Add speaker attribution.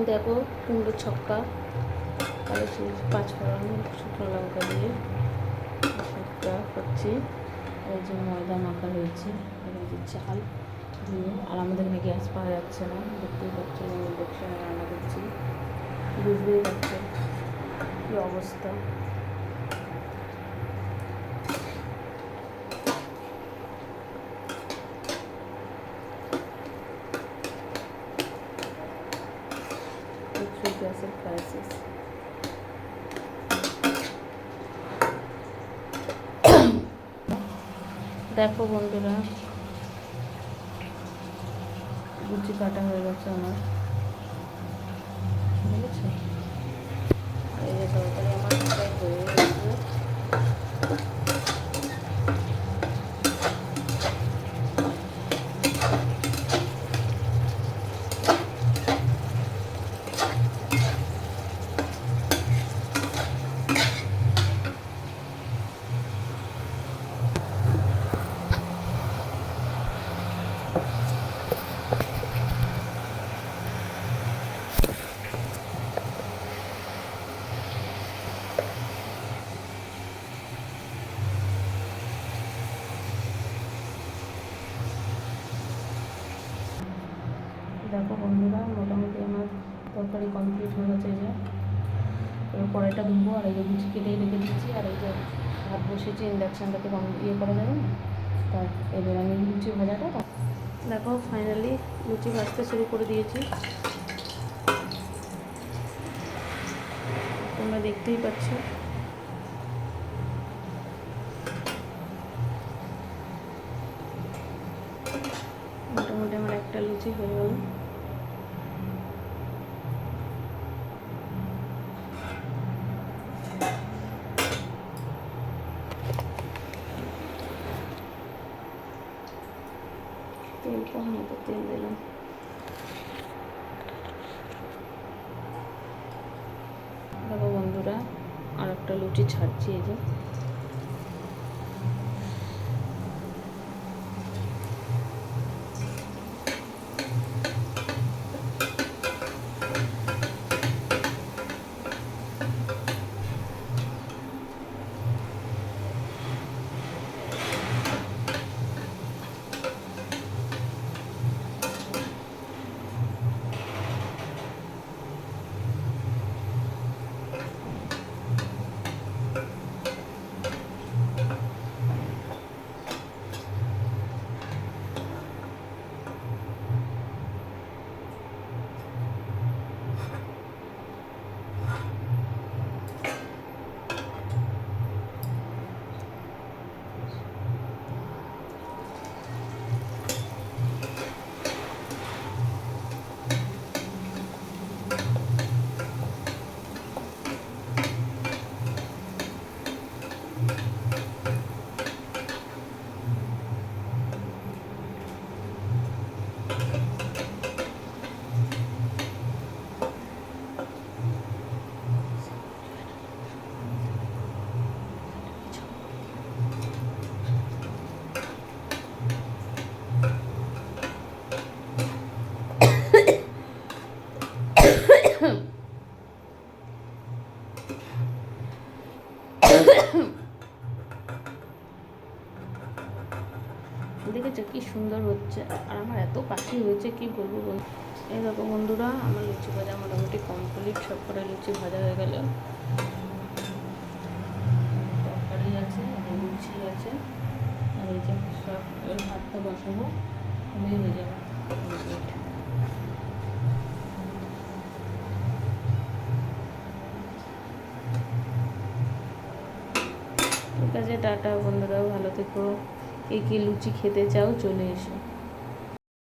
Speaker 1: দেখো কুমড়োর ছক্কা, আর পাঁচ ফোড়ন শুকনো লঙ্কা দিয়ে ছক্কা করছি। এই যে ময়দা মাখা রয়েছে, আর এই যে চাল দিয়ে। আর আমাদের এখানে গ্যাস পাওয়া যাচ্ছে না, দেখতেই পাচ্ছি ইন্ডাকশানে রান্না করছি, বুঝতেই পারছি কী অবস্থা। প্রচুর গ্যাসের ক্রাইসিস। দেখো বন্ধুরা, লুচি কাটা হয়ে গেছে আমার, বুঝেছো? এই যে তরকারি আমার প্রায় হয়ে গেছে। দেখো বন্ধুরা, মোটামুটি আমার তরকারি কমপ্লিট হয়ে গেছে। যে এবার কড়াইটা ধুবো, আর এই যে লুচি কেটেই রেখে দিচ্ছি, আর এই যে ভাত বসেছি ইন্ডাকশানটাতে কম ইয়ে করা যাবে না, তার এবার আমি লুচি ভাজাটা দেখো ফাইনালি লুচি ভাজতে শুরু করে দিয়েছি, তোমরা দেখতেই পাচ্ছ। মোটামুটি আমার একটা লুচি হয়ে গেল। তেল কম মতো তেল দিলাম। দেখো বন্ধুরা, আর একটা লুচি ছাড়ছি। এই যে দেখেছো কি সুন্দর হচ্ছে, আর আমার এত পাখি হয়েছে কি বলবো বল। এই দেখো বন্ধুরা, আমার লুচি ভাজা মোটামুটি কমপ্লিট, সব করে লুচি ভাজা হয়ে গেল। তরকারি আছে, লুচি আছে, আর এই যে সব ভাতটা বসাবো, হয়ে যাবে। ঠিক আছে, টাটা বন্ধুরা, ভালো থেকো। কে কে লুচি খেতে চাও চলে এসো।